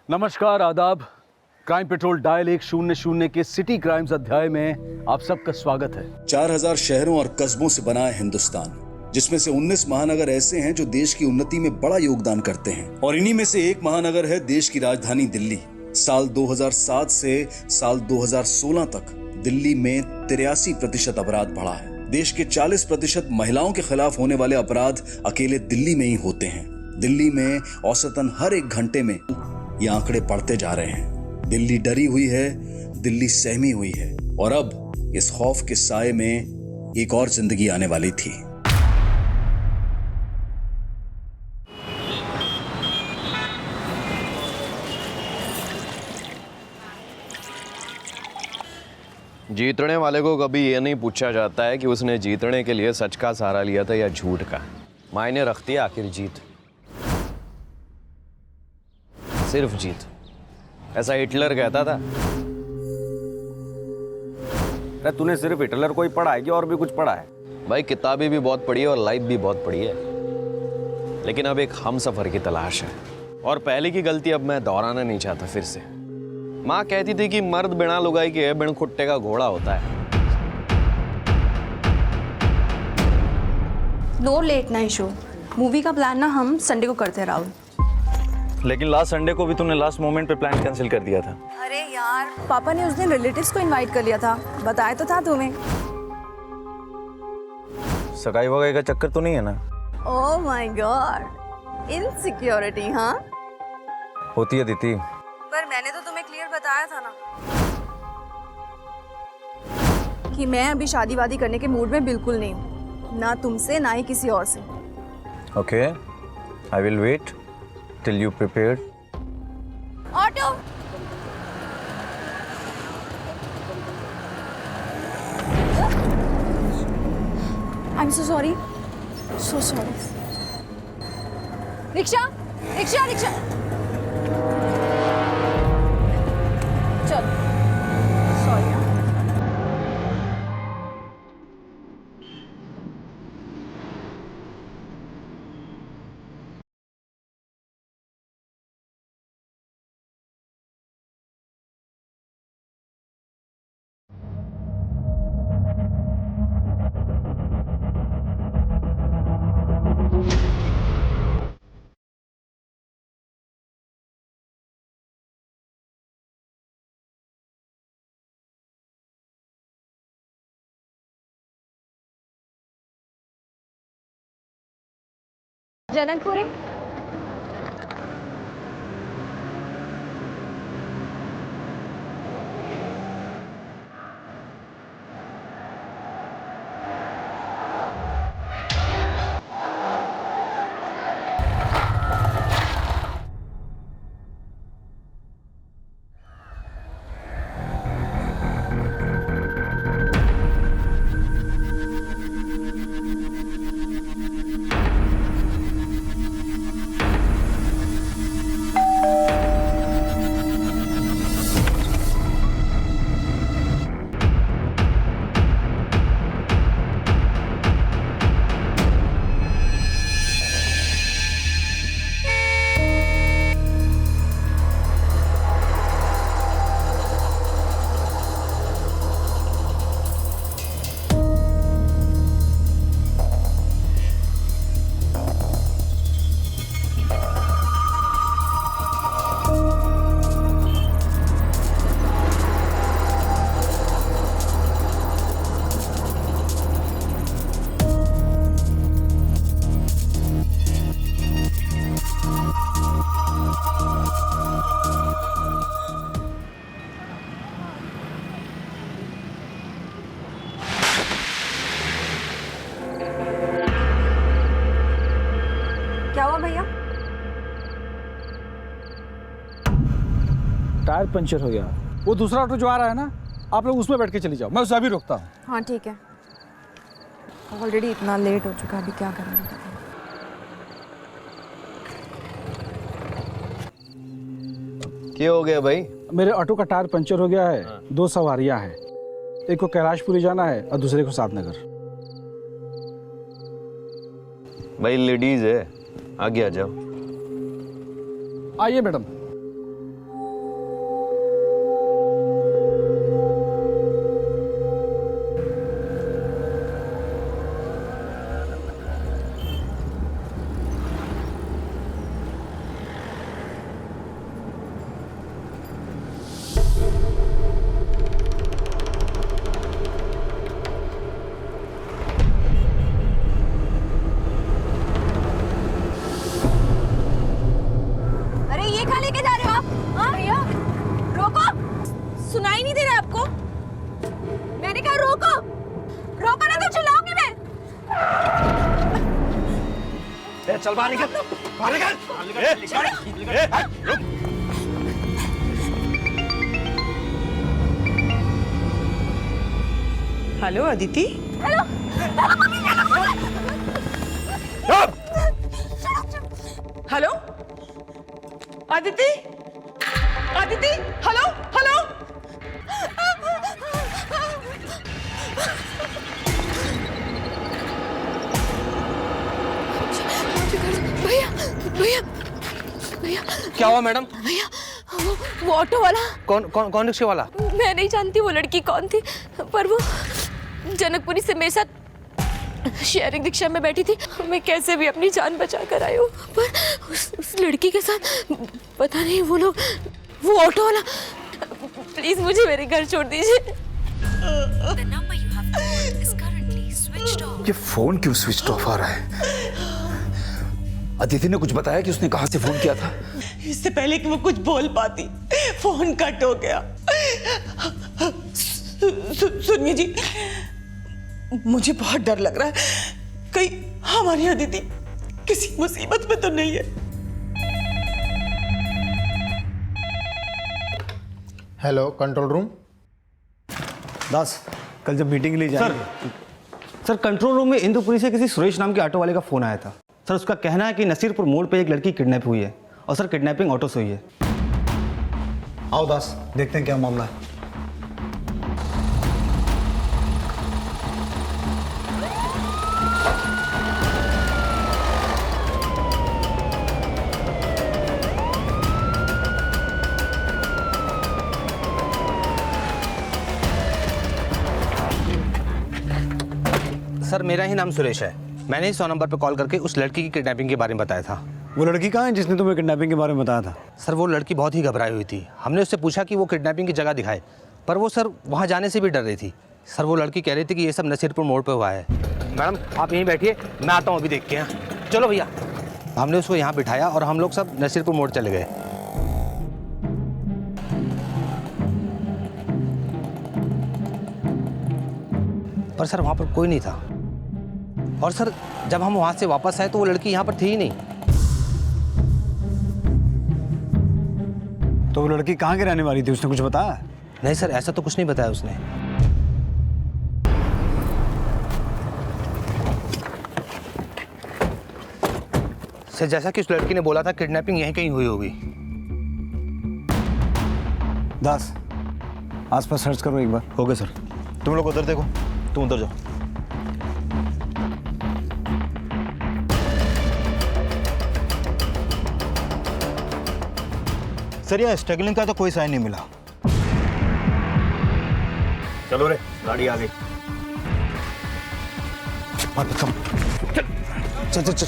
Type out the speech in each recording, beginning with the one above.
नमस्कार, आदाब। Crime petrol dial 100 के सिटी क्राइम्स अध्याय में आप सबका स्वागत है। 4000 शहरों और कस्बों से बना है हिंदुस्तान, जिसमें से 19 महानगर ऐसे हैं जो देश की उन्नति में बड़ा योगदान करते हैं। और इन्हीं में से एक महानगर है देश की राजधानी दिल्ली। साल 2007 से साल 2016 तक दिल्ली में 83% अपराध बढ़ा है। देश के 40% महिलाओं के खिलाफ होने वाले अपराध अकेले दिल्ली में ही होते हैं। दिल्ली में औसतन हर एक घंटे में ये आंकड़े बढ़ते जा रहे हैं। दिल्ली डरी हुई है, दिल्ली सहमी हुई है, और अब इस खौफ के साए में एक और जिंदगी आने वाली थी। जीतने वाले को कभी ये नहीं पूछा जाता है कि उसने जीतने के लिए सच का सहारा लिया था या झूठ का। मायने रखती है आखिर जीत, सिर्फ जीत। ऐसा हिटलर कहता था। अरे तूने सिर्फ हिटलर को ही पढ़ा है कि और भी कुछ पढ़ा है? भाई किताबें भी बहुत पढ़ी है और लाइफ भी बहुत पढ़ी है, लेकिन अब एक हम सफर की तलाश है। और पहले की गलती अब मैं दोहराना नहीं चाहता फिर से। माँ कहती थी कि मर्द बिना लुगाई के बिन खुट्टे का घोड़ा होता है। No late night show. Movie का प्लान ना हम संडे को करते हैं राहुल। लेकिन लास्ट संडे को भी तूने लास्ट मोमेंट पे प्लान कैंसिल कर दिया था। अरे यार, पापा ने उस दिन रिलेटिव्स को इनवाइट कर लिया था, बताया तो था तुम्हें। सगाई वगाई का चक्कर तो नहीं है ना? Oh my God, insecurity. हाँ, होती है दीदी। पर मैंने तो तुम्हें क्लियर बताया था ना कि मैं अभी शादी वादी करने के मूड में बिल्कुल नहीं हूँ, ना तुमसे ना ही किसी और से। Okay, I will wait till you prepared. Auto. I am so sorry, so sorry. Rickshaw rickshaw rickshaw, चलो। सॉरी। जनकपुरी। क्या हुआ भैया? टायर पंचर हो गया। वो दूसरा ऑटो जो आ रहा है ना, आप लोग उसमें बैठ के चली जाओ, मैं उसे अभी रोकता हूँ। हाँ ठीक है। ऑलरेडी इतना लेट हो चुका, अभी क्या करेंगे? क्या हो गया भाई? मेरे ऑटो का टायर पंचर हो गया है। 2 सवारियां हैं, एक को कैलाशपुरी जाना है और दूसरे को साधनगर। भाई लेडीज है, आगे आ जाओ। आइए मैडम। चल बाहर निकल, बाहर निकल। रुक। Hello Aditi. Hello Aditi, Aditi, hello hello. भैया भैया भैया क्या हुआ मैडम? भैया वो ऑटो वाला। कौन रिक्शे वाला? मैं नहीं जानती वो लड़की कौन थी, पर वो जनकपुरी से मेरे साथ शेयरिंग रिक्शा में बैठी थी। मैं कैसे भी अपनी जान बचा कर आई हूँ, पर उस लड़की के साथ पता नहीं वो लोग, वो ऑटो वाला। प्लीज मुझे मेरे घर छोड़ दीजिए। ये फोन क्यों स्विच ऑफ आ रहा है? अदिति ने कुछ बताया कि उसने कहां से फोन किया था? इससे पहले कि वो कुछ बोल पाती फोन कट हो गया। सुनिए जी, मुझे बहुत डर लग रहा है, कहीं हमारी अदिति किसी मुसीबत में तो नहीं है। Hello control room. दास, कल जब मीटिंग के लिए जाएंगे। सर कंट्रोल रूम में इंदुपुरी से किसी सुरेश नाम के ऑटो वाले का फोन आया था। सर उसका कहना है कि नसीरपुर मोड़ पे एक लड़की किडनैप हुई है, और सर किडनैपिंग ऑटो से हुई है। आओ दास, देखते हैं क्या मामला है। सर मेरा ही नाम सुरेश है। मैंने ही 100 नंबर पर कॉल करके उस लड़की की किडनैपिंग के बारे में बताया था। वो लड़की कहाँ है जिसने तुम्हें किडनैपिंग के बारे में बताया था? सर वो लड़की बहुत ही घबराई हुई थी। हमने उससे पूछा कि वो किडनैपिंग की जगह दिखाए, पर वो सर वहाँ जाने से भी डर रही थी। सर वो लड़की कह रही थी कि ये सब नसीरपुर मोड़ पे हुआ है। मैडम आप यहीं बैठिए, मैं आता हूँ अभी देख के। यहाँ चलो भैया। हमने उसको यहाँ बिठाया और हम लोग सब नसीरपुर मोड़ चले गए। पर सर वहाँ पर कोई नहीं था। और सर जब हम वहाँ से वापस आए तो वो लड़की यहाँ पर थी ही नहीं। तो वो लड़की कहाँ की रहने वाली थी, उसने कुछ बताया? नहीं सर, ऐसा तो कुछ नहीं बताया उसने। सर जैसा कि उस लड़की ने बोला था किडनैपिंग यहीं कहीं हुई होगी। दास, आसपास सर्च करो एक बार। हो गया सर। तुम लोग उधर देखो, तुम उधर जाओ। सर यहाँ स्ट्रगलिंग का तो कोई साइन नहीं मिला। चलो रे, गाड़ी आ गई। चल चल चल।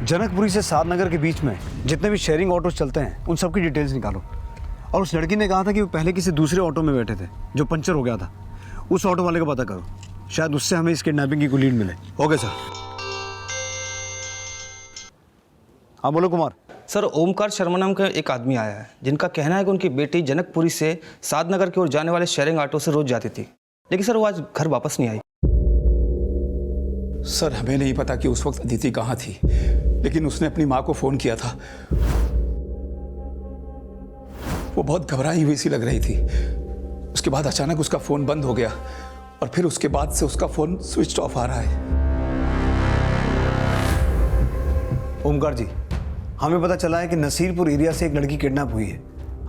जनकपुरी से सादनगर के बीच में जितने भी शेयरिंग ऑटोस चलते हैं उन सब की डिटेल्स निकालो। और उस लड़की ने कहा था कि वो पहले किसी दूसरे ऑटो में बैठे थे जो पंचर हो गया था। उस ऑटो वाले का पता करो, शायद उससे हमें इस किडनैपिंग की कोई लीड मिले। Okay sir. हाँ बोलो कुमार। सर ओमकार शर्मा नाम का एक आदमी आया है जिनका कहना है कि उनकी बेटी जनकपुरी से सादनगर की ओर जाने वाले शेयरिंग ऑटो से रोज जाती थी, लेकिन सर वो आज घर वापस नहीं आई। सर हमें नहीं पता कि उस वक्त अदिति कहाँ थी, लेकिन उसने अपनी माँ को फोन किया था। वो बहुत घबराई हुई सी लग रही थी। उसके बाद अचानक उसका फोन बंद हो गया और फिर उसके बाद से उसका फोन स्विच ऑफ आ रहा है। ओमकार जी, हमें पता चला है कि नसीरपुर एरिया से एक लड़की किडनैप हुई है।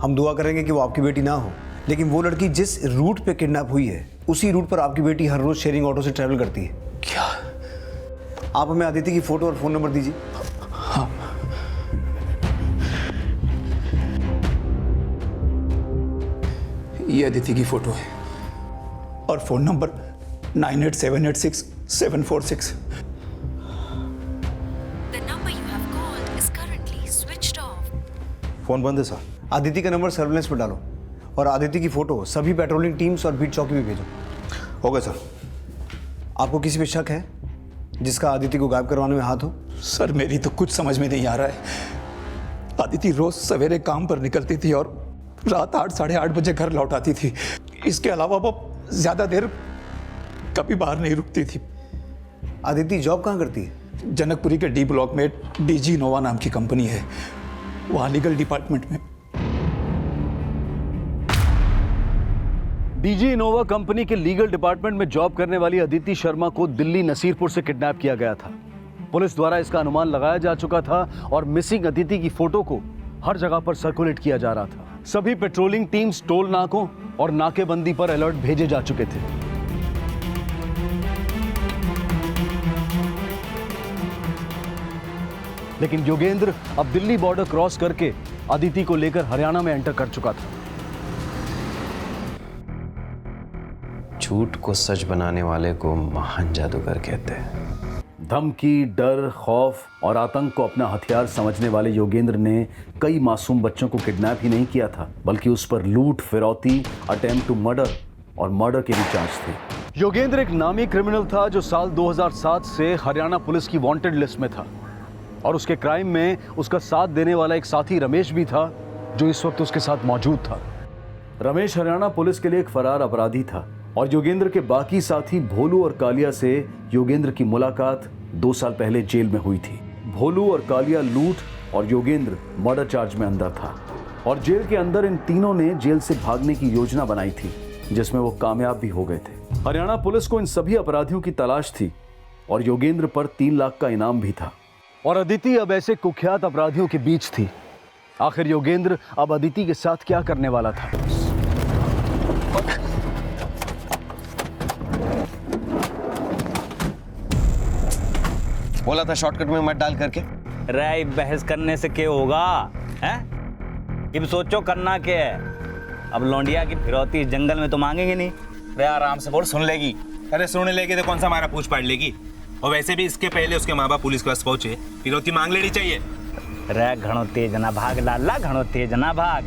हम दुआ करेंगे कि वो आपकी बेटी ना हो, लेकिन वो लड़की जिस रूट पे किडनैप हुई है उसी रूट पर आपकी बेटी हर रोज शेयरिंग ऑटो से ट्रैवल करती है। क्या? आप हमें अदिति की फोटो और फोन नंबर दीजिए। हाँ। ये अदिति की फोटो है और फोन नंबर 98786746। फोन बंद है सर। अदिति का नंबर सर्विलेंस पर डालो और अदिति की फोटो सभी पेट्रोलिंग टीम्स और बीट चौकी में भेजो। हो गया सर। आपको किसी पे शक है जिसका अदिति को गायब करवाने में हाथ हो? सर मेरी तो कुछ समझ में नहीं आ रहा है। अदिति रोज सवेरे काम पर निकलती थी और रात 8 साढ़े 8 बजे घर लौट आती थी। इसके अलावा वो ज्यादा देर कभी बाहर नहीं रुकती थी। अदिति जॉब कहाँ करती है? जनकपुरी के डी ब्लॉक में डीजी इनोवा नाम की कंपनी है, वहाँ लीगल डिपार्टमेंट में। डीजी इनोवा कंपनी के लीगल डिपार्टमेंट में जॉब करने वाली अदिति शर्मा को दिल्ली नसीरपुर से किडनैप किया गया था। पुलिस द्वारा इसका अनुमान लगाया जा चुका था और मिसिंग अदिति की फोटो को हर जगह पर सर्कुलेट किया जा रहा था। सभी पेट्रोलिंग टीम्स टोल नाकों और नाकेबंदी पर अलर्ट भेजे जा चुके थे। लेकिन योगेंद्र अब दिल्ली बॉर्डर क्रॉस करके अदिति को लेकर हरियाणा में एंटर कर चुका था। झूठ को सच बनाने वाले को महान जादूगर कहते हैं। धमकी, डर, खौफ और आतंक को अपना हथियार समझने वाले योगेंद्र ने कई मासूम बच्चों को किडनैप ही नहीं किया था, बल्कि उस पर लूट, फिरौती, अटेम्प्ट टू मर्डर और मर्डर के भी चार्ज थे। योगेंद्र एक नामी क्रिमिनल था जो साल 2007 से हरियाणा पुलिस की वांटेड लिस्ट में था और उसके क्राइम में उसका साथ देने वाला एक साथी रमेश भी था जो इस वक्त उसके साथ मौजूद था। रमेश हरियाणा पुलिस के लिए एक फरार अपराधी था और योगेंद्र के बाकी साथी भोलू और कालिया से योगेंद्र की मुलाकात 2 साल पहले जेल में हुई थी। भोलू और कालिया लूट और योगेंद्र मर्डर चार्ज में अंदर था और जेल के अंदर इन तीनों ने जेल से भागने की योजना बनाई थी, जिसमें वो कामयाब भी हो गए थे। हरियाणा पुलिस को इन सभी अपराधियों की तलाश थी और योगेंद्र पर 3 लाख का इनाम भी था और अदिति अब ऐसे कुख्यात अपराधियों के बीच थी। आखिर योगेंद्र अब अदिति के साथ क्या करने वाला था? बोला था शॉर्टकट में मत डाल करके। रे बहस करने से क्या होगा हैं? अब सोचो करना क्या है। अब लौंडिया की फिरौती इस जंगल में तो मांगेंगे नहीं। रे आराम से बोल, सुन लेगी। अरे सुन लेगी तो कौन सा हमारा पूछ पाड़ लेगी। और वैसे भी इसके पहले उसके माँ बाप पुलिस के पास पहुंचे, फिरौती मांग लेनी चाहिए। रे घणो तेज ना भाग लाला, घणो तेज ना भाग।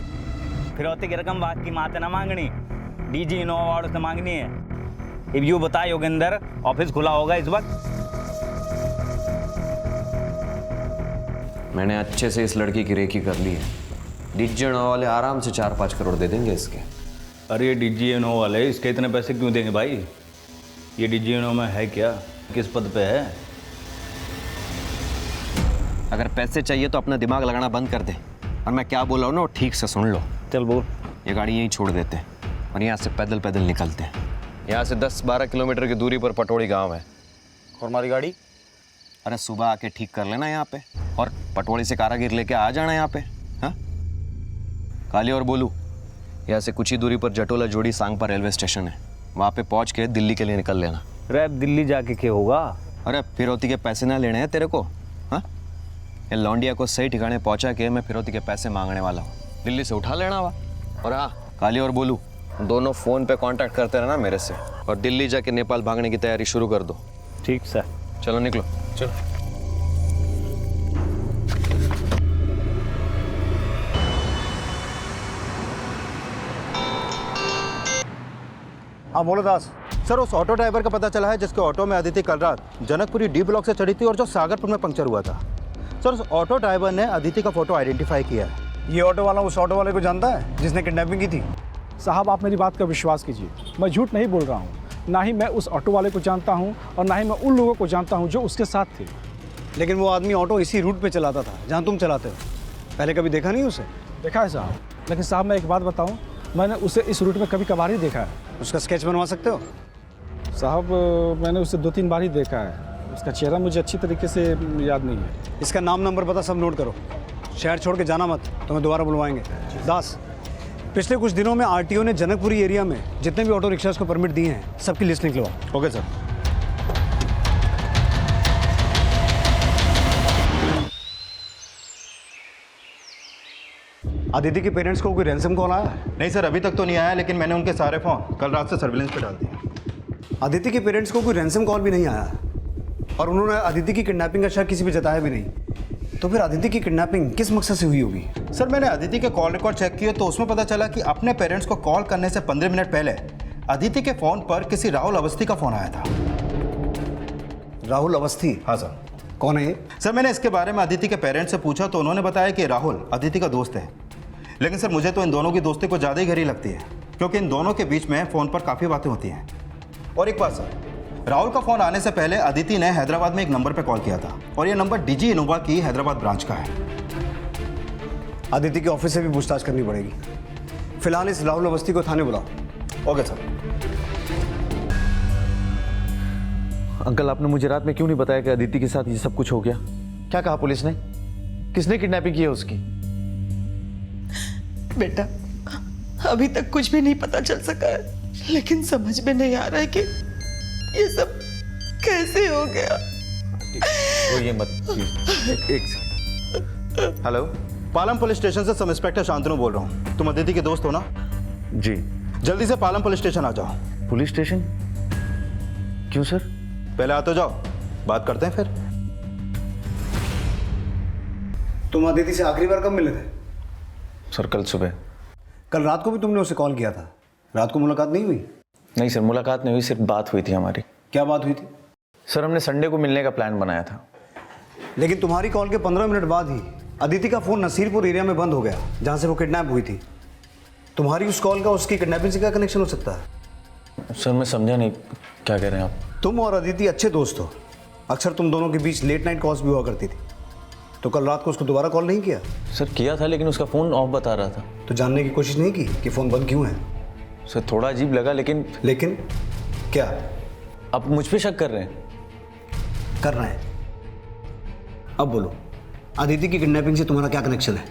फिरौती की रकम बात की माते ना मांगनी, डीजी इनोवा वालों से मांगनी है। अब यूँ बता योगेंद्र, ऑफिस खुला होगा इस वक्त? मैंने अच्छे से इस लड़की की रेकी कर ली है। डीजी इनोवा वाले आराम से 4-5 करोड़ दे देंगे इसके। अरे ये डीजी इनोवा वाले इसके इतने पैसे क्यों देंगे भाई? ये डीजी इनोवा में है क्या? किस पद पे है? अगर पैसे चाहिए तो अपना दिमाग लगाना बंद कर दे और मैं क्या बोल रहा हूँ ना वो ठीक से सुन लो। चल बोल। ये गाड़ी यहीं छोड़ देते हैं और यहाँ से पैदल पैदल निकलते हैं। यहाँ से 10-12 किलोमीटर की दूरी पर पटोड़ी गांव है। और हमारी गाड़ी? अरे सुबह आके ठीक कर लेना यहाँ पे और पटोड़ी से कारागिर लेके आ जाना यहाँ पे। हाँ, काली और बोलू, यहाँ से कुछ ही दूरी पर जटोला जोड़ी सांगपा रेलवे स्टेशन है, वहाँ पे पहुँच के दिल्ली के लिए निकल लेना। रे दिल्ली जाके क्या होगा? अरे फिरौती के पैसे ना लेने हैं तेरे को। हाँ, ये लौंडिया को सही ठिकाने पहुँचा के मैं फिरौती के पैसे मांगने वाला हूँ, दिल्ली से उठा लेना हुआ। और हाँ, काली और बोलू दोनों फ़ोन पे कांटेक्ट करते रहना मेरे से और दिल्ली जाके नेपाल भागने की तैयारी शुरू कर दो। ठीक सर। चलो निकलो। चलो। हाँ बोलो दास। सर उस ऑटो ड्राइवर का पता चला है जिसके ऑटो में अदिति कल रात जनकपुरी डी ब्लॉक से चढ़ी थी और जो सागरपुर में पंक्चर हुआ था। सर उस ऑटो ड्राइवर ने अदिति का फोटो आइडेंटिफाई किया है। ये ऑटो वाला उस ऑटो वाले को जानता है जिसने किडनैपिंग की थी? साहब आप मेरी बात का विश्वास कीजिए, मैं झूठ नहीं बोल रहा हूँ। ना ही मैं उस ऑटो वाले को जानता हूँ और ना ही मैं उन लोगों को जानता हूँ जो उसके साथ थे। लेकिन वो आदमी ऑटो इसी रूट पे चलाता था जहाँ तुम चलाते हो। पहले कभी देखा नहीं उसे? देखा है साहब, लेकिन साहब मैं एक बात बताऊँ, मैंने उसे इस रूट में कभी कभार ही देखा है। उसका स्केच बनवा सकते हो? साहब मैंने उसे 2-3 बार ही देखा है, उसका चेहरा मुझे अच्छी तरीके से याद नहीं है। इसका नाम नंबर पता सब नोट करो, शहर छोड़ के जाना मत, तुम्हें दोबारा बुलवाएंगे। दास, पिछले कुछ दिनों में आरटीओ ने जनकपुरी एरिया में जितने भी ऑटो रिक्शास को परमिट दिए हैं सबकी लिस्ट निकलवा। Okay sir. अदिति के पेरेंट्स को कोई रैंसम कॉल आया है? नहीं सर, अभी तक तो नहीं आया, लेकिन मैंने उनके सारे फ़ोन कल रात से सर्विलेंस पे डाल दिए। अदिति के पेरेंट्स को कोई रैंसम कॉल भी नहीं आया और उन्होंने अदिति की किडनैपिंग का शक किसी पे जताया भी नहीं। तो फिर अदिति की किडनैपिंग किस मकसद से हुई होगी? सर मैंने अदिति के कॉल रिकॉर्ड चेक किए तो उसमें पता चला कि अपने पेरेंट्स को कॉल करने से 15 मिनट पहले अदिति के फ़ोन पर किसी राहुल अवस्थी का फ़ोन आया था। राहुल अवस्थी? हाँ सर। कौन है ये? सर मैंने इसके बारे में अदिति के पेरेंट्स से पूछा तो उन्होंने बताया कि राहुल अदिति का दोस्त है, लेकिन सर मुझे तो इन दोनों की दोस्ती को ज़्यादा ही गहरी लगती है। क्योंकि इन दोनों के बीच में फ़ोन पर काफ़ी बातें होती हैं। और एक बात सर, राहुल का फ़ोन आने से पहले अदिति ने हैदराबाद में एक नंबर पर कॉल किया था और ये नंबर डीजी इनोवा की हैदराबाद ब्रांच का है। अदिति के ऑफिस से भी पूछताछ करनी पड़ेगी। फिलहाल इस राहुल अवस्थी को थाने बुलाओ। Okay sir. अंकल, आपने मुझे रात में क्यों नहीं बताया कि अदिति के साथ ये सब कुछ हो गया? क्या कहा पुलिस ने? किसने किडनैपिंग की है उसकी? बेटा, अभी तक कुछ भी नहीं पता चल सका है, लेकिन समझ में नहीं आ रहा है कि ये सब कैसे हो गया। वो ये मत एक हेलो, पालम पुलिस स्टेशन से सब इंस्पेक्टर शांतनु बोल रहा हूँ। तुम अदिति के दोस्त हो ना? जी। जल्दी से पालम पुलिस स्टेशन आ जाओ। Police station? क्यों सर? पहले आ तो जाओ, बात करते हैं फिर। तुम अदिति से आखिरी बार कब मिले थे? सर कल सुबह। कल रात को भी तुमने उसे कॉल किया था। रात को मुलाकात नहीं हुई? नहीं सर, मुलाकात नहीं हुई, सिर्फ बात हुई थी हमारी। क्या बात हुई थी? सर हमने संडे को मिलने का प्लान बनाया था। लेकिन तुम्हारी कॉल के 15 मिनट बाद ही अदिति का फोन नसीरपुर एरिया में बंद हो गया, जहां से वो किडनैप हुई थी। तुम्हारी उस कॉल का उसकी किडनैपिंग से क्या कनेक्शन हो सकता है? सर मैं समझा नहीं, क्या कह रहे हैं आप? तुम और अदिति अच्छे दोस्त हो। अक्सर तुम दोनों के बीच लेट नाइट कॉल्स भी हुआ करती थी। तो कल रात को उसको दोबारा कॉल नहीं किया? सर किया था, लेकिन उसका फ़ोन ऑफ बता रहा था। तो जानने की कोशिश नहीं की कि फ़ोन बंद क्यों है? सर थोड़ा अजीब लगा, लेकिन क्या आप मुझ पे शक कर रहे हैं? कर रहे हैं? अब बोलो, अदिति की किडनैपिंग से तुम्हारा क्या कनेक्शन है?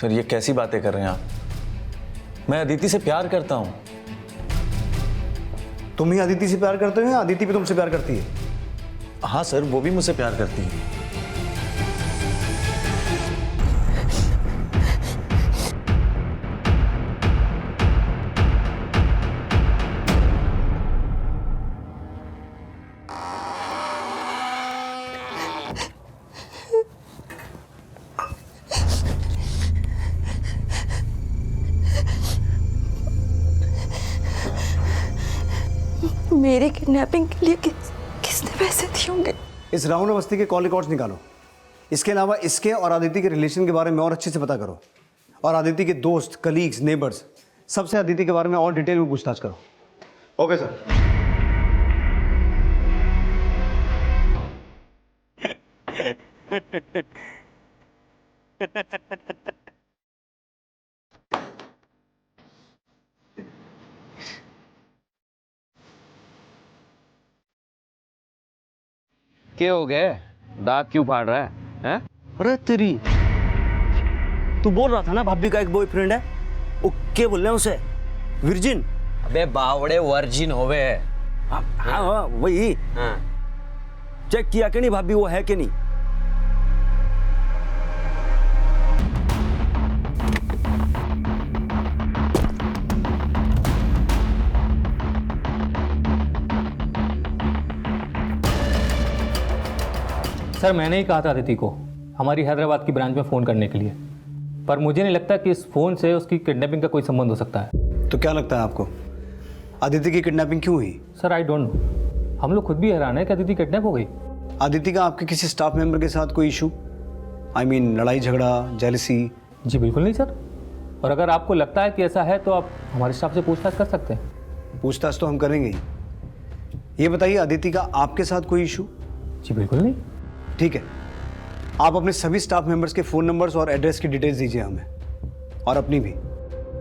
सर ये कैसी बातें कर रहे हैं आप? मैं अदिति से प्यार करता हूँ। तुम ही अदिति से प्यार करते हो या अदिति भी तुमसे प्यार करती है? हाँ सर, वो भी मुझसे प्यार करती है। मेरे किडनैपिंग के लिए किसने पैसे दिए होंगे? इस राहुल अवस्थी के कॉल रिकॉर्ड्स निकालो। इसके अलावा इसके और अदिति के रिलेशन के बारे में और अच्छे से पता करो, और अदिति के दोस्त, कलीग्स, नेबर्स, सबसे अदिति के बारे में और डिटेल में पूछताछ करो। Okay sir. क्या हो गए? दांत क्यों फाड़ रहा है? हैं? अरे तेरी, तू बोल रहा था ना भाभी का एक बॉयफ्रेंड है, वो क्या बोल रहे हैं उसे? वर्जिन? अबे बावड़े, वर्जिन होवे है। हाँ वही। हाँ। चेक किया कि नहीं भाभी वो है कि नहीं? सर मैंने ही कहा था अदिति को हमारी हैदराबाद की ब्रांच में फ़ोन करने के लिए, पर मुझे नहीं लगता कि इस फ़ोन से उसकी किडनैपिंग का कोई संबंध हो सकता है। तो क्या लगता है आपको, अदिति की किडनैपिंग क्यों हुई? सर आई डोंट नो, हम लोग खुद भी हैरान है कि अदिति किडनैप हो गई। अदिति का आपके किसी स्टाफ मेंबर के साथ कोई इशू, आई मीन लड़ाई झगड़ा, जेलसी? जी बिल्कुल नहीं सर, और अगर आपको लगता है कि ऐसा है तो आप हमारे स्टाफ से पूछताछ कर सकते हैं। पूछताछ तो हम करेंगे ही। ये बताइए, अदिति का आपके साथ कोई इशू? जी बिल्कुल नहीं। ठीक है, आप अपने सभी स्टाफ मेंबर्स के फ़ोन नंबर्स और एड्रेस की डिटेल्स दीजिए हमें, और अपनी भी।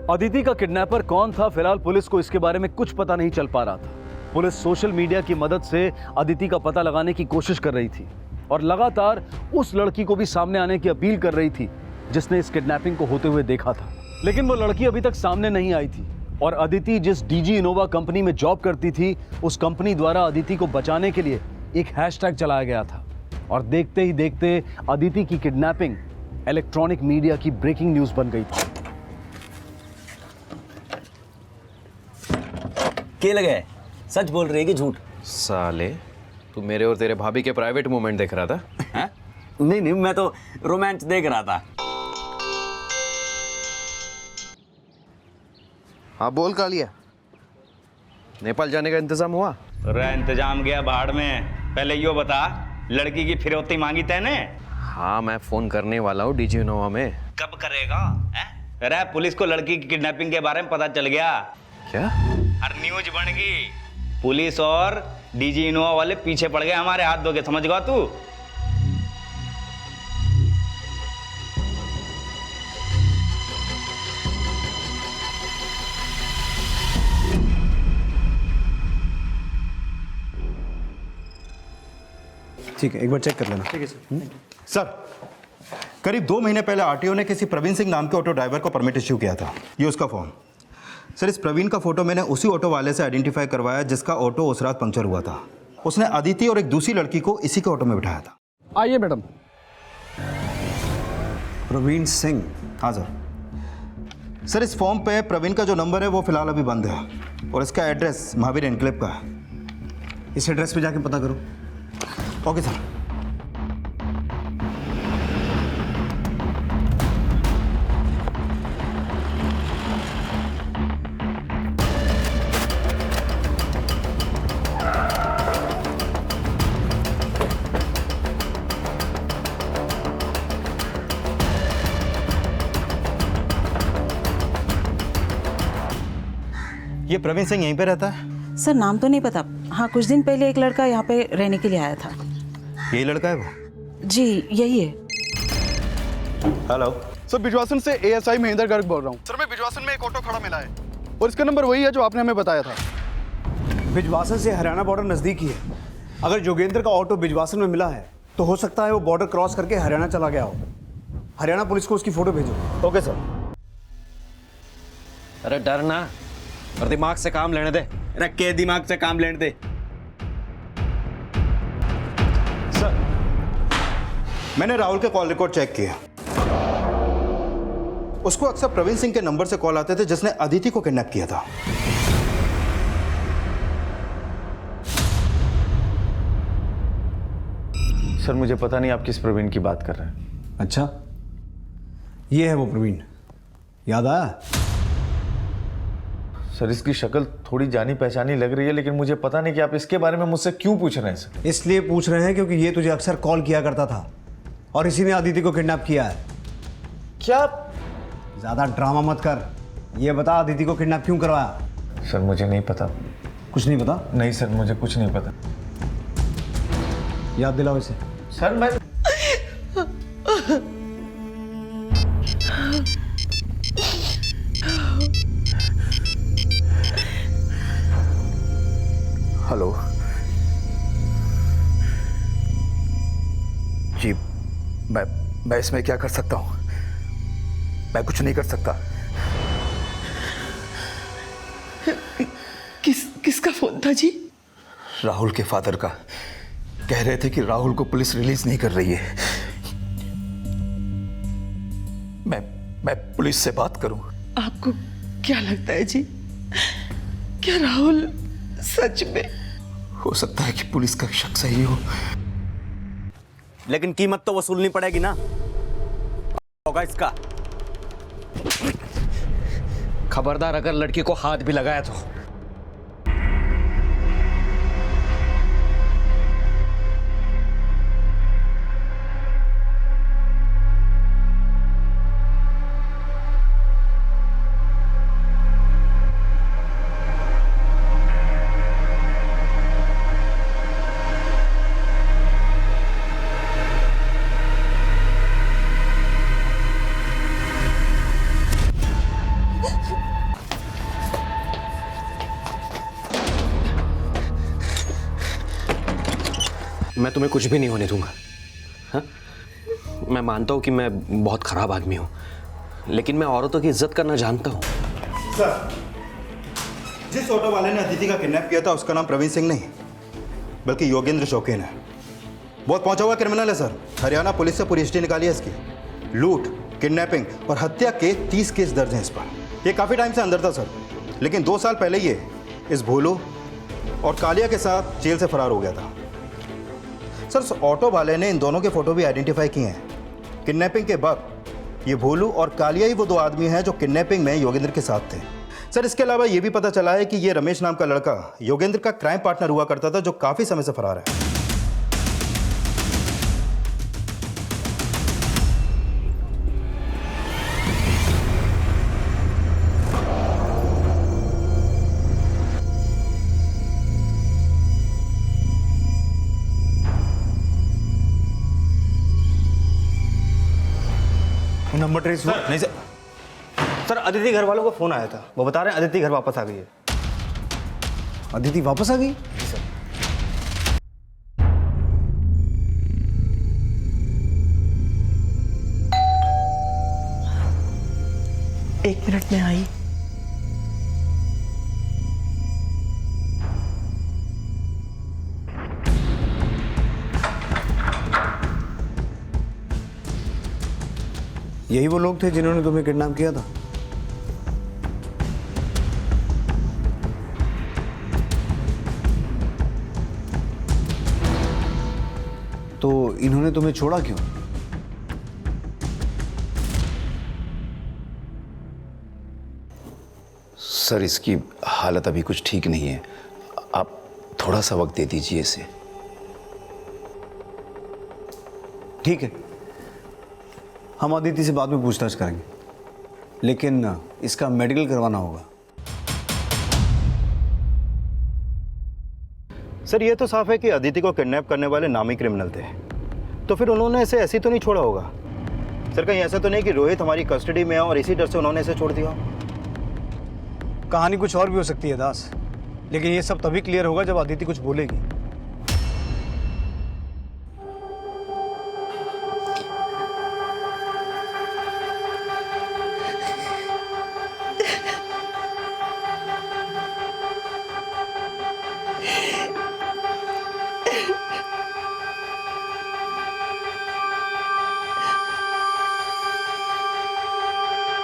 अदिति का किडनैपर कौन था, फिलहाल पुलिस को इसके बारे में कुछ पता नहीं चल पा रहा था। पुलिस सोशल मीडिया की मदद से अदिति का पता लगाने की कोशिश कर रही थी और लगातार उस लड़की को भी सामने आने की अपील कर रही थी जिसने इस किडनैपिंग को होते हुए देखा था। लेकिन वो लड़की अभी तक सामने नहीं आई थी और अदिति जिस डीजी इनोवा कंपनी में जॉब करती थी, उस कंपनी द्वारा अदिति को बचाने के लिए एक हैशटैग चलाया गया था और देखते ही देखते अदिति की किडनैपिंग इलेक्ट्रॉनिक मीडिया की ब्रेकिंग न्यूज बन गई थी। क्या लगे, सच बोल रही है कि झूठ? साले, तू मेरे और तेरे भाभी के प्राइवेट मोमेंट देख रहा था? है? नहीं, मैं तो रोमांच देख रहा था। हाँ बोल कालिया, नेपाल जाने का इंतजाम हुआ? अरे इंतजाम गया बाहर में। पहले यो बता, लड़की की फिरौती मांगी तैने? हाँ मैं फोन करने वाला हूँ डीजी इनोवा में। कब करेगा? अरे पुलिस को लड़की की किडनैपिंग के बारे में पता चल गया, क्या? अरे न्यूज बन गई, पुलिस और डीजी इनोवा वाले पीछे पड़ गए हमारे हाथ धो के, समझ गया तू? ठीक है, एक बार चेक कर लेना। ठीक है सर। सर, करीब 2 महीने पहले आरटीओ ने किसी प्रवीण सिंह नाम के ऑटो ड्राइवर को परमिट इश्यू किया था। ये उसका फॉर्म। सर, इस प्रवीण का फोटो मैंने उसी ऑटो वाले से आइडेंटिफाई करवाया जिसका ऑटो उस रात पंक्चर हुआ था। उसने अदिति और एक दूसरी लड़की को इसी के ऑटो में बिठाया था। आइए मैडम। प्रवीण सिंह? हाँ सर। सर, इस फॉर्म पे प्रवीण का जो नंबर है वो फिलहाल अभी बंद है और इसका एड्रेस महावीर एनक्लेव का है। इस एड्रेस पे जाके पता करो। Okay sir. ये प्रवीण सिंह यहीं पे रहता है? सर नाम तो नहीं पता। हाँ, कुछ दिन पहले एक लड़का यहाँ पे रहने के लिए आया था। यही लड़का है वो? जी यही है। हेलो सर, बिजवासन से एएसआई महेंद्र गर्ग बोल रहा हूँ। सर, मैं बिजवासन में एक ऑटो खड़ा मिला है और इसका नंबर वही है जो आपने हमें बताया था। बिजवासन से हरियाणा बॉर्डर नज़दीक ही है। अगर योगेंद्र का ऑटो बिजवासन में मिला है तो हो सकता है वो बॉर्डर क्रॉस करके हरियाणा चला गया हो। हरियाणा पुलिस को उसकी फ़ोटो भेजो। Okay sir. अरे डर ना, और दिमाग से काम लेने दे। रख के दिमाग से काम लेने दे। सर, मैंने राहुल के कॉल रिकॉर्ड चेक किया। उसको अक्सर प्रवीण सिंह के नंबर से कॉल आते थे जिसने अदिति को किडनैप किया था। सर मुझे पता नहीं आप किस प्रवीण की बात कर रहे हैं। अच्छा, ये है वो प्रवीण, याद आया? सर इसकी शक्ल थोड़ी जानी पहचानी लग रही है, लेकिन मुझे पता नहीं कि आप इसके बारे में मुझसे क्यों पूछ रहे हैं सर। इसलिए पूछ रहे हैं क्योंकि ये तुझे अक्सर कॉल किया करता था और इसी ने अदिति को किडनैप किया है। क्या? ज्यादा ड्रामा मत कर। ये बता, अदिति को किडनैप क्यों करवाया? सर मुझे नहीं पता। कुछ नहीं पता? नहीं सर, मुझे कुछ नहीं पता। याद दिलाओ इसे। सर मैं हेलो जी, मैं इसमें क्या कर सकता हूँ? मैं कुछ नहीं कर सकता। किसका फोन था जी? राहुल के फादर का। कह रहे थे कि राहुल को पुलिस रिलीज नहीं कर रही है। मैं पुलिस से बात करूं? आपको क्या लगता है जी, क्या राहुल सच में? हो सकता है कि पुलिस का शक सही हो, लेकिन कीमत तो वसूलनी पड़ेगी ना। होगा इसका। खबरदार अगर लड़की को हाथ भी लगाया तो। मैं तुम्हें कुछ भी नहीं होने दूंगा। हाँ? मैं मानता हूं कि मैं बहुत खराब आदमी हूं, लेकिन मैं औरतों की इज्जत करना जानता हूं। सर, जिस ऑटो वाले ने अदिति का किडनैप किया था उसका नाम प्रवीण सिंह नहीं बल्कि योगेंद्र शौकीन है। बहुत पहुंचा हुआ क्रिमिनल है सर। हरियाणा पुलिस से पूरी हिस्ट्री निकाली है इसकी। लूट, किडनैपिंग और हत्या के 30 केस दर्ज हैं इस पर। ये काफ़ी टाइम से अंदर था सर, लेकिन 2 साल पहले ये इस भोलू और कालिया के साथ जेल से फरार हो गया था। सर, उस ऑटो वाले ने इन दोनों के फोटो भी आइडेंटिफाई किए हैं। किडनैपिंग के वक्त ये भोलू और कालिया ही वो 2 आदमी हैं जो किडनैपिंग में योगेंद्र के साथ थे। सर, इसके अलावा ये भी पता चला है कि ये रमेश नाम का लड़का योगेंद्र का क्राइम पार्टनर हुआ करता था, जो काफ़ी समय से फरार है। नंबर ट्रेस हुआ? नहीं सर अदिति घर वालों को फ़ोन आया था, वो बता रहे हैं अदिति घर वापस आ गई है। अदिति वापस आ गई? जी सर। एक मिनट में आई। यही वो लोग थे जिन्होंने तुम्हें किडनैप किया था? तो इन्होंने तुम्हें छोड़ा क्यों? सर, इसकी हालत अभी कुछ ठीक नहीं है, आप थोड़ा सा वक्त दे दीजिए इसे। ठीक है, हम अदिति से बाद में पूछताछ करेंगे, लेकिन इसका मेडिकल करवाना होगा। सर, ये तो साफ है कि अदिति को किडनैप करने वाले नामी क्रिमिनल थे, तो फिर उन्होंने इसे ऐसे तो नहीं छोड़ा होगा। सर, कहीं ऐसा तो नहीं कि रोहित हमारी कस्टडी में है और इसी डर से उन्होंने इसे छोड़ दिया? कहानी कुछ और भी हो सकती है दास, लेकिन ये सब तभी क्लियर होगा जब अदिति कुछ बोलेगी।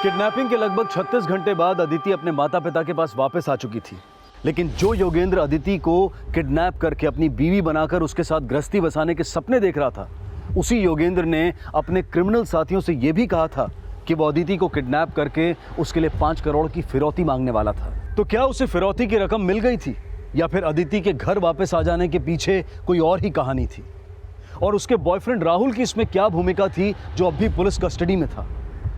किडनैपिंग के लगभग 36 घंटे बाद अदिति अपने माता पिता के पास वापस आ चुकी थी, लेकिन जो योगेंद्र अदिति को किडनैप करके अपनी बीवी बनाकर उसके साथ गृहस्थी बसाने के सपने देख रहा था, उसी योगेंद्र ने अपने क्रिमिनल साथियों से यह भी कहा था कि वो अदिति को किडनैप करके उसके लिए 5 करोड़ की फिरौती मांगने वाला था। तो क्या उसे फिरौती की रकम मिल गई थी, या फिर अदिति के घर वापस आ जाने के पीछे कोई और ही कहानी थी? और उसके बॉयफ्रेंड राहुल की इसमें क्या भूमिका थी जो अब भी पुलिस कस्टडी में था?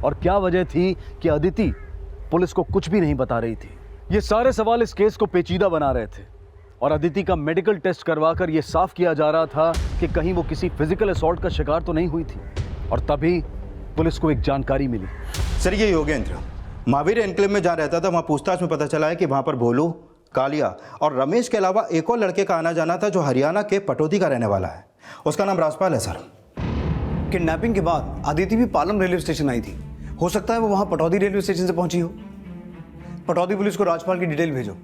और क्या वजह थी कि अदिति पुलिस को कुछ भी नहीं बता रही थी? ये सारे सवाल इस केस को पेचीदा बना रहे थे, और अदिति का मेडिकल टेस्ट करवाकर यह साफ किया जा रहा था कि कहीं वो किसी फिजिकल असॉल्ट का शिकार तो नहीं हुई थी। और तभी पुलिस को एक जानकारी मिली। सर, ये योगेंद्र महावीर एनक्लेव में जहाँ रहता था, वहाँ पूछताछ में पता चला है कि वहाँ पर भोलू, कालिया और रमेश के अलावा एक और लड़के का आना जाना था जो हरियाणा के पटौदी का रहने वाला है। उसका नाम राजपाल है। सर, किडनैपिंग के बाद अदिति भी पालम रेलवे स्टेशन आई थी। हो सकता है वो वहां पटौदी रेलवे स्टेशन से पहुंची हो। पटौदी पुलिस को राजपाल की डिटेल भेजो।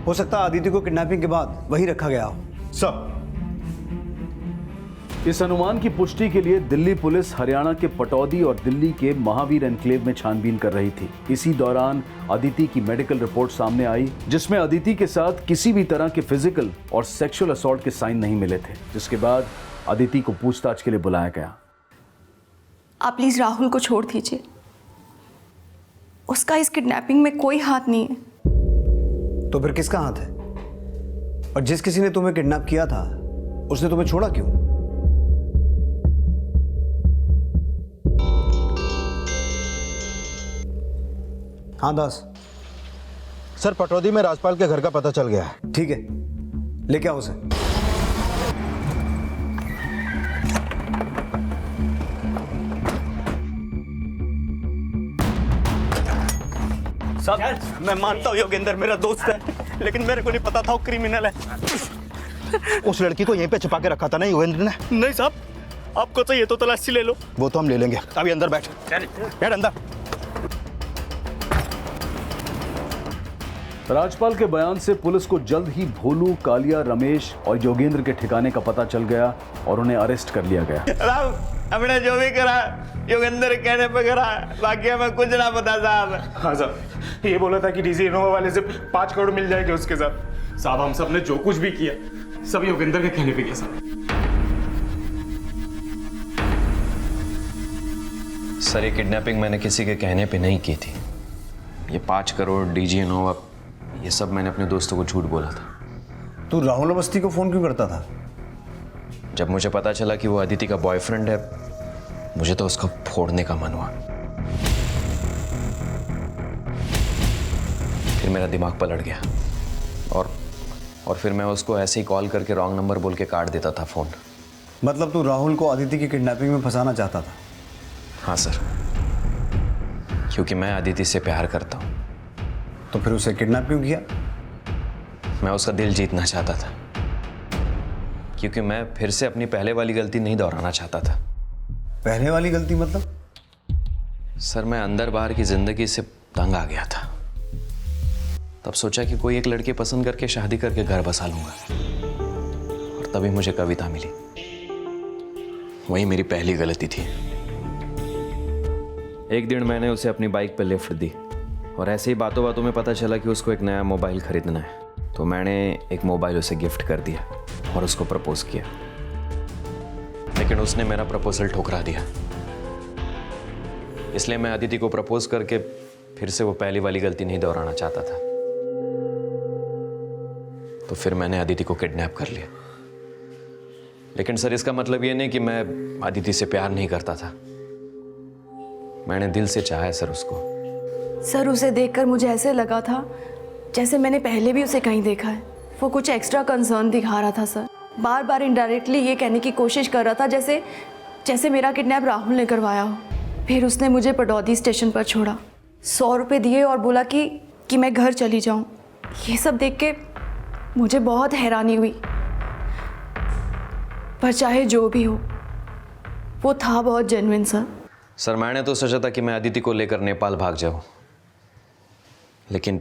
हो सकता है अदिति को किडनैपिंग के बाद वहीं रखा गया हो। सब इस अनुमान की पुष्टि के लिए दिल्ली पुलिस हरियाणा के पटौदी और दिल्ली के महावीर एनक्लेव में छानबीन कर रही थी। इसी दौरान अदिति की मेडिकल रिपोर्ट सामने आई, जिसमें अदिति के साथ किसी भी तरह के फिजिकल और सेक्सुअल असॉल्ट के साइन नहीं मिले थे। जिसके बाद अदिति को पूछताछ के लिए बुलाया गया। आप प्लीज राहुल को छोड़ दीजिए, उसका इस किडनैपिंग में कोई हाथ नहीं है। तो फिर किसका हाथ है? और जिस किसी ने तुम्हें किडनैप किया था उसने तुम्हें छोड़ा क्यों? हाँ दास। सर, पटौदी में राजपाल के घर का पता चल गया है। ठीक है, लेके आओ उसे। साहब, मैं मानता हूँ योगेंद्र मेरा दोस्त है, लेकिन मेरे को नहीं पता था वो क्रिमिनल है। उस लड़की को यहीं पे छिपा के रखा था ना योगेंद्र ने? नहीं साहब, आपको चाहिए तो तलाशी ले लो। वो तो हम ले लेंगे। अभी अंदर बैठ, बैठ अंदर। राजपाल के बयान से पुलिस को जल्द ही भोलू, कालिया, रमेश और योगेंद्र के ठिकाने का पता चल गया और उन्हें अरेस्ट कर लिया गया। हमने जो भी करा योगेंद्र कहने पे करा, बाकी हमें कुछ ना पता साहब। हाँ साहब, ये बोला था कि डीजी इनोवा वाले से 5 करोड़ मिल जाएंगे उसके साथ। साहब, हम सब ने जो कुछ भी किया सब योगेंद्र के कहने पे किया साहब। सर, ये किडनैपिंग मैंने किसी के कहने पे नहीं की थी। ये 5 करोड़, डीजी इनोवा, ये सब मैंने अपने दोस्तों को झूठ बोला था। तू राहुल अवस्थी को फोन क्यों करता था? जब मुझे पता चला कि वो अदिति का बॉयफ्रेंड है, मुझे तो उसको फोड़ने का मन हुआ। फिर मेरा दिमाग पलट गया और फिर मैं उसको ऐसे ही कॉल करके रॉन्ग नंबर बोल के काट देता था फ़ोन। मतलब तू राहुल को अदिति की किडनैपिंग में फंसाना चाहता था? हाँ सर। क्योंकि मैं अदिति से प्यार करता हूँ। तो फिर उसे किडनैप क्यों किया? मैं उसका दिल जीतना चाहता था, क्योंकि मैं फिर से अपनी पहले वाली गलती नहीं दोहराना चाहता था। पहले वाली गलती मतलब? सर, मैं अंदर बाहर की जिंदगी से तंग आ गया था। तब सोचा कि कोई एक लड़की पसंद करके शादी करके घर बसा लूंगा, और तभी मुझे कविता मिली। वही मेरी पहली गलती थी। एक दिन मैंने उसे अपनी बाइक पर लिफ्ट दी, और ऐसे ही बातों बातों में पता चला कि उसको एक नया मोबाइल खरीदना है। तो मैंने एक मोबाइल उसे गिफ्ट कर दिया और उसको प्रपोज किया, लेकिन उसने मेरा प्रपोजल ठुकरा दिया। इसलिए मैं अदिति को प्रपोज करके फिर से वो पहली वाली गलती नहीं दोहराना चाहता था। तो फिर मैंने अदिति को किडनैप कर लिया। लेकिन सर, इसका मतलब ये नहीं कि मैं अदिति से प्यार नहीं करता था। मैंने दिल से चाहा है सर उसको। सर, उसे देखकर मुझे ऐसे लगा था जैसे मैंने पहले भी उसे कहीं देखा है। वो कुछ एक्स्ट्रा कंसर्न दिखा रहा था सर। बार बार इनडायरेक्टली ये कहने की कोशिश कर रहा था जैसे मेरा किडनैप राहुल ने करवाया हो। फिर उसने मुझे पडौदी स्टेशन पर छोड़ा, 100 रुपये दिए और बोला कि मैं घर चली जाऊं। ये सब देख के मुझे बहुत हैरानी हुई। पर चाहे जो भी हो, वो था बहुत जेन्युइन सर। सर, मैंने तो सोचा था कि मैं अदिति को लेकर नेपाल भाग जाऊं, लेकिन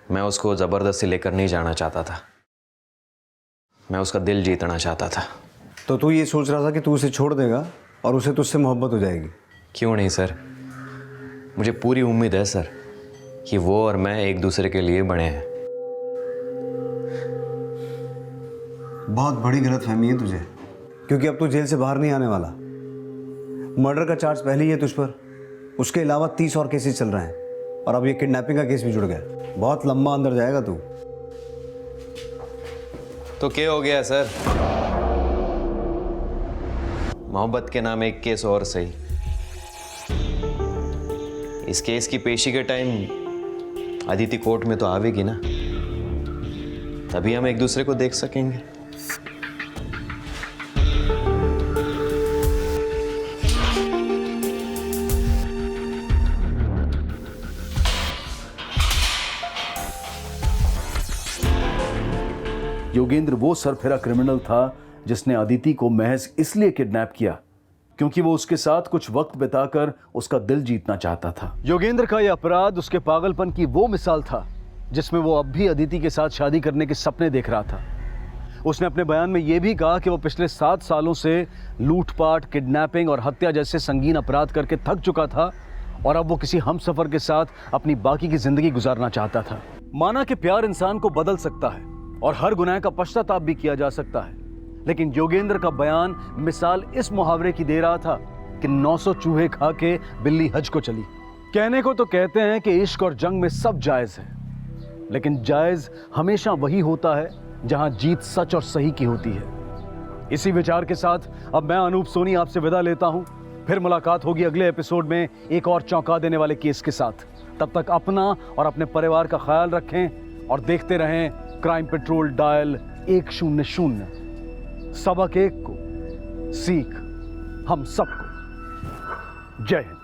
मैं उसको जबरदस्ती लेकर नहीं जाना चाहता था। मैं उसका दिल जीतना चाहता था। तो तू ये सोच रहा था कि तू उसे छोड़ देगा और उसे तुझसे मोहब्बत हो जाएगी? क्यों नहीं सर, मुझे पूरी उम्मीद है सर कि वो और मैं एक दूसरे के लिए बने हैं। बहुत बड़ी गलतफहमी है तुझे, क्योंकि अब तू जेल से बाहर नहीं आने वाला। मर्डर का चार्ज पहले ही है तुझ पर, उसके अलावा 30 और केसेस चल रहे हैं, और अब ये किडनैपिंग का केस भी जुड़ गया। बहुत लंबा अंदर जाएगा तू। तो क्या हो गया सर? मोहब्बत के नाम एक केस और सही। इस केस की पेशी के टाइम अदिति कोर्ट में तो आवेगी ना, तभी हम एक दूसरे को देख सकेंगे। योगेंद्र वो सरफेरा क्रिमिनल था जिसने अदिति को महज इसलिए किडनैप किया क्योंकि वो उसके साथ कुछ वक्त बिताकर उसका दिल जीतना चाहता था। योगेंद्र का यह अपराध उसके पागलपन की वो मिसाल था जिसमें वो अब भी अदिति के साथ शादी करने के सपने देख रहा था। उसने अपने बयान में यह भी कहा कि वो पिछले 7 सालों से लूटपाट, किडनैपिंग और हत्या जैसे संगीन अपराध करके थक चुका था, और अब वो किसी हमसफर के साथ अपनी बाकी की जिंदगी गुजारना चाहता था। माना कि प्यार इंसान को बदल सकता है और हर गुनाह का पश्चाताप भी किया जा सकता है, लेकिन योगेंद्र का बयान मिसाल इस मुहावरे की दे रहा था कि 900 चूहे खा के बिल्ली हज को चली। कहने को तो कहते हैं कि इश्क और जंग में सब जायज है, लेकिन जायज हमेशा वही होता है जहां जीत सच और सही की होती है। इसी विचार के साथ अब मैं अनूप सोनी आपसे विदा लेता हूं। फिर मुलाकात होगी अगले एपिसोड में एक और चौंका देने वाले केस के साथ। तब तक अपना और अपने परिवार का ख्याल रखें और देखते रहें क्राइम पेट्रोल डायल 100। सबक एक को, सीख हम सबको। जय हिंद।